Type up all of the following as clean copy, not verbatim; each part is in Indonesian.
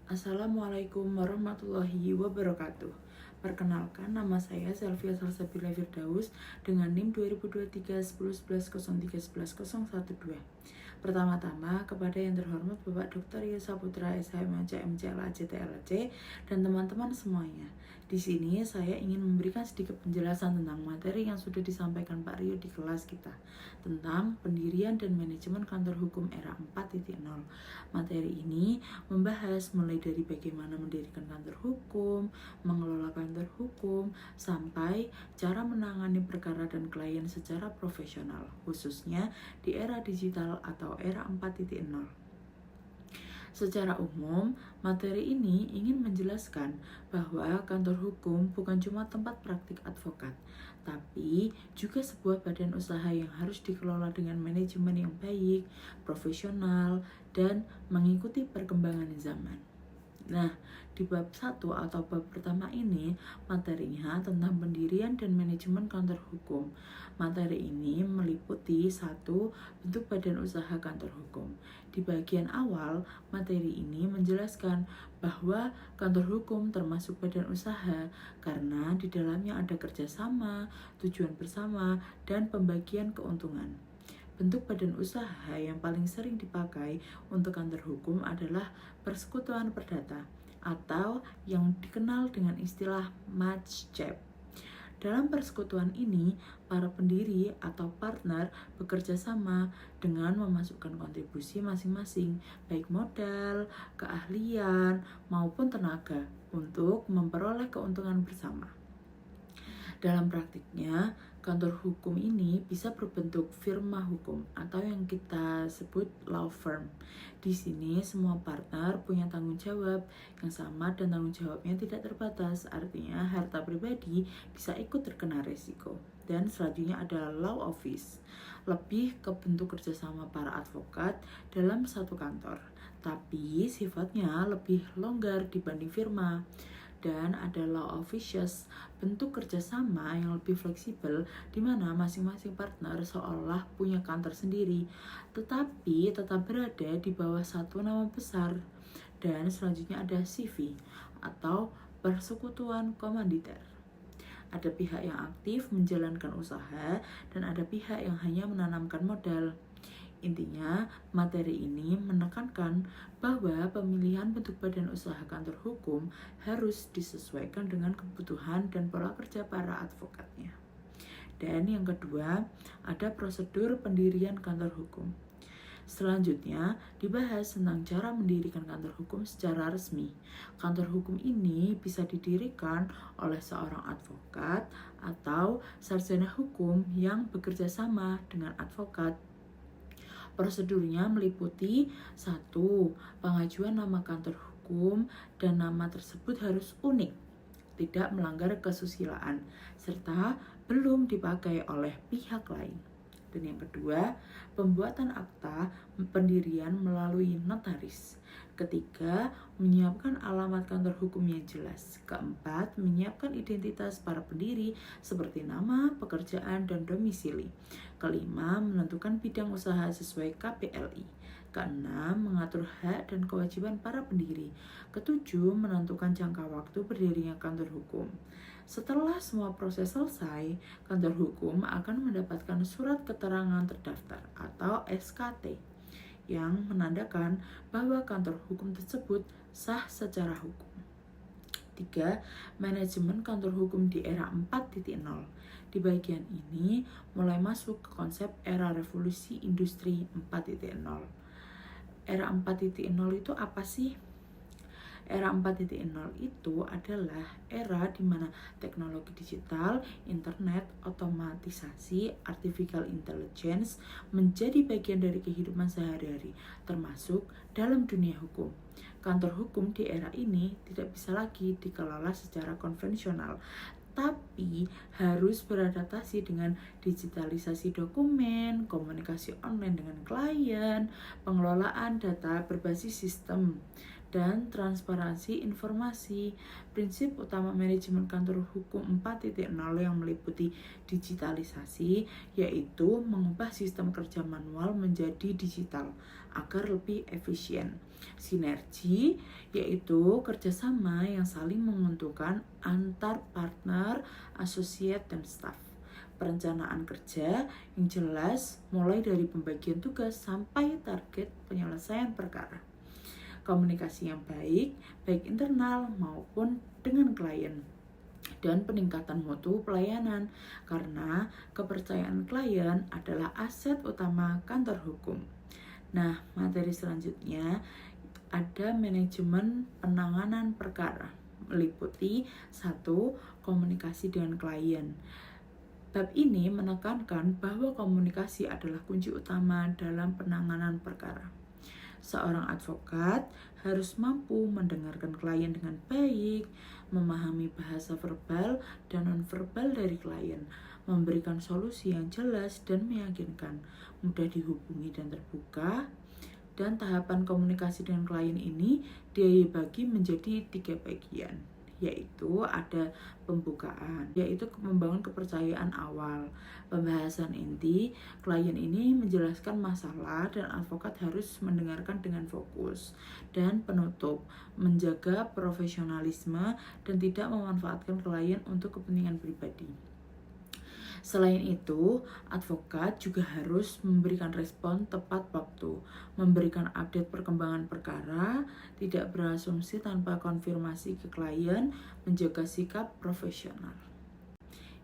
Assalamualaikum warahmatullahi wabarakatuh. Perkenalkan, nama saya Selvia Salsabila Firdaus dengan NIM 2023 1011 03 11 012. Pertama-tama, kepada yang terhormat Bapak Dr. Yesa Putra SHMC MCLAC TLC dan teman-teman semuanya. Di sini saya ingin memberikan sedikit penjelasan tentang materi yang sudah disampaikan Pak Rio di kelas kita tentang pendirian dan manajemen kantor hukum era 4.0. Materi ini membahas mulai dari bagaimana mendirikan kantor hukum, mengelola kantor hukum, sampai cara menangani perkara dan klien secara profesional, khususnya di era digital atau era 4.0. Secara umum, materi ini ingin menjelaskan bahwa kantor hukum bukan cuma tempat praktik advokat, tapi juga sebuah badan usaha yang harus dikelola dengan manajemen yang baik, profesional, dan mengikuti perkembangan zaman. Nah, di bab 1 atau bab pertama ini, materinya tentang pendirian dan manajemen kantor hukum. Materi ini meliputi 1. Bentuk badan usaha kantor hukum. Di bagian awal, materi ini menjelaskan bahwa kantor hukum termasuk badan usaha karena di dalamnya ada kerjasama, tujuan bersama, dan pembagian keuntungan. Bentuk badan usaha yang paling sering dipakai untuk kantor hukum adalah persekutuan perdata atau yang dikenal dengan istilah matchcap. Dalam persekutuan ini, para pendiri atau partner bekerja sama dengan memasukkan kontribusi masing-masing, baik modal, keahlian, maupun tenaga untuk memperoleh keuntungan bersama. Dalam praktiknya, kantor hukum ini bisa berbentuk firma hukum atau yang kita sebut law firm. Di sini semua partner punya tanggung jawab yang sama dan tanggung jawabnya tidak terbatas. Artinya harta pribadi bisa ikut terkena resiko. Dan selanjutnya adalah law office. Lebih ke bentuk kerjasama para advokat dalam satu kantor, tapi sifatnya lebih longgar dibanding firma. Dan ada law offices, bentuk kerjasama yang lebih fleksibel di mana masing-masing partner seolah punya kantor sendiri, tetapi tetap berada di bawah satu nama besar. Dan selanjutnya ada CV atau persekutuan komanditer. Ada pihak yang aktif menjalankan usaha dan ada pihak yang hanya menanamkan modal. Intinya, materi ini menekankan bahwa pemilihan bentuk badan usaha kantor hukum harus disesuaikan dengan kebutuhan dan pola kerja para advokatnya. Dan yang kedua, ada prosedur pendirian kantor hukum. Selanjutnya, dibahas tentang cara mendirikan kantor hukum secara resmi. Kantor hukum ini bisa didirikan oleh seorang advokat atau sarjana hukum yang bekerja sama dengan advokat. Prosedurnya meliputi 1. Pengajuan nama kantor hukum dan nama tersebut harus unik, tidak melanggar kesusilaan, serta belum dipakai oleh pihak lain. Dan yang kedua, pembuatan akta pendirian melalui notaris. Ketiga, menyiapkan alamat kantor hukum yang jelas. Keempat, menyiapkan identitas para pendiri seperti nama, pekerjaan, dan domisili. Kelima, menentukan bidang usaha sesuai KPLI. Keenam, mengatur hak dan kewajiban para pendiri. Ketujuh, menentukan jangka waktu berdirinya kantor hukum. Setelah semua proses selesai, kantor hukum akan mendapatkan surat keterangan terdaftar atau SKT yang menandakan bahwa kantor hukum tersebut sah secara hukum. 3. Manajemen kantor hukum di era 4.0. Di bagian ini mulai masuk ke konsep era revolusi industri 4.0. Era 4.0 itu apa sih? Era 4.0 itu adalah era di mana teknologi digital, internet, otomatisasi, artificial intelligence menjadi bagian dari kehidupan sehari-hari, termasuk dalam dunia hukum. Kantor hukum di era ini tidak bisa lagi dikelola secara konvensional, tapi harus beradaptasi dengan digitalisasi dokumen, komunikasi online dengan klien, pengelolaan data berbasis sistem, dan transparansi informasi. Prinsip utama manajemen kantor hukum 4.0 yang meliputi digitalisasi yaitu mengubah sistem kerja manual menjadi digital agar lebih efisien. Sinergi yaitu kerjasama yang saling menguntungkan antar partner, asosiat, dan staf. Perencanaan kerja yang jelas mulai dari pembagian tugas sampai target penyelesaian perkara. Komunikasi yang baik internal maupun dengan klien, dan peningkatan mutu pelayanan karena kepercayaan klien adalah aset utama kantor hukum. Nah, materi selanjutnya ada manajemen penanganan perkara, meliputi 1. Komunikasi dengan klien. Bab ini menekankan bahwa komunikasi adalah kunci utama dalam penanganan perkara. Seorang advokat harus mampu mendengarkan klien dengan baik, memahami bahasa verbal dan nonverbal dari klien, memberikan solusi yang jelas dan meyakinkan, mudah dihubungi dan terbuka. Dan tahapan komunikasi dengan klien ini dibagi menjadi 3 bagian, yaitu ada pembukaan, yaitu membangun kepercayaan awal, pembahasan inti, klien ini menjelaskan masalah dan advokat harus mendengarkan dengan fokus, dan penutup, menjaga profesionalisme dan tidak memanfaatkan klien untuk kepentingan pribadi. Selain itu, advokat juga harus memberikan respon tepat waktu, memberikan update perkembangan perkara, tidak berasumsi tanpa konfirmasi ke klien, menjaga sikap profesional.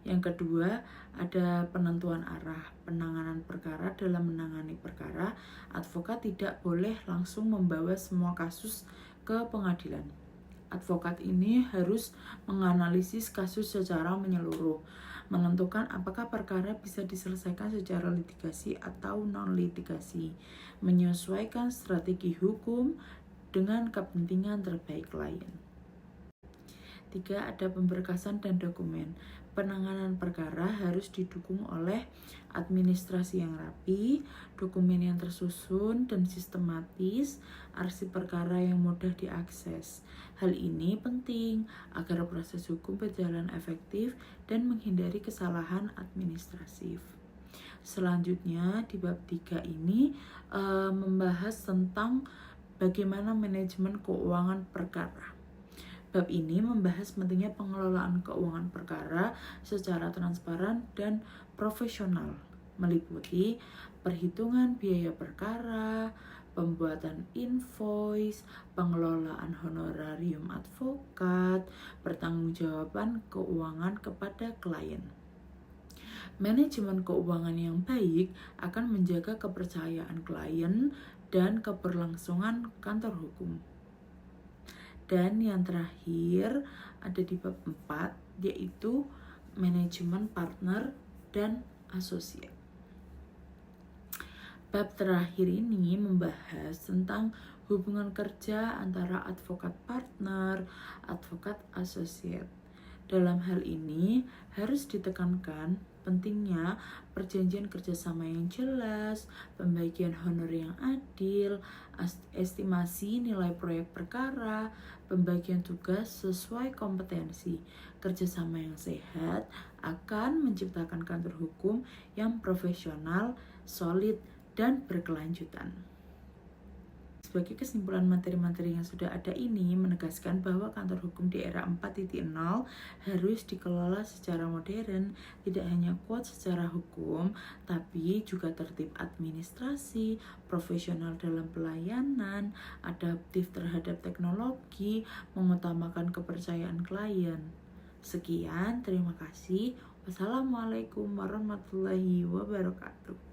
Yang kedua, ada penentuan arah penanganan perkara. Dalam menangani perkara, advokat tidak boleh langsung membawa semua kasus ke pengadilan. Advokat ini harus menganalisis kasus secara menyeluruh, menentukan apakah perkara bisa diselesaikan secara litigasi atau non-litigasi, menyesuaikan strategi hukum dengan kepentingan terbaik klien. 3. Ada pemberkasan dan dokumen. Penanganan perkara harus didukung oleh administrasi yang rapi, dokumen yang tersusun dan sistematis, arsip perkara yang mudah diakses. Hal ini penting agar proses hukum berjalan efektif dan menghindari kesalahan administratif. Selanjutnya di bab 3 ini membahas tentang bagaimana manajemen keuangan perkara. Bab ini membahas pentingnya pengelolaan keuangan perkara secara transparan dan profesional, meliputi perhitungan biaya perkara, pembuatan invoice, pengelolaan honorarium advokat, pertanggungjawaban keuangan kepada klien. Manajemen keuangan yang baik akan menjaga kepercayaan klien dan keberlangsungan kantor hukum. Dan yang terakhir ada di bab 4, yaitu manajemen partner dan asosiat. Bab terakhir ini membahas tentang hubungan kerja antara advokat partner, advokat asosiat. Dalam hal ini harus ditekankan pentingnya perjanjian kerjasama yang jelas, pembagian honor yang adil, estimasi nilai proyek perkara, pembagian tugas sesuai kompetensi. Kerjasama yang sehat akan menciptakan kantor hukum yang profesional, solid, dan berkelanjutan. Sebagai kesimpulan materi-materi yang sudah ada ini menegaskan bahwa kantor hukum di era 4.0 harus dikelola secara modern, tidak hanya kuat secara hukum, tapi juga tertib administrasi, profesional dalam pelayanan, adaptif terhadap teknologi, mengutamakan kepercayaan klien. Sekian, terima kasih. Wassalamualaikum warahmatullahi wabarakatuh.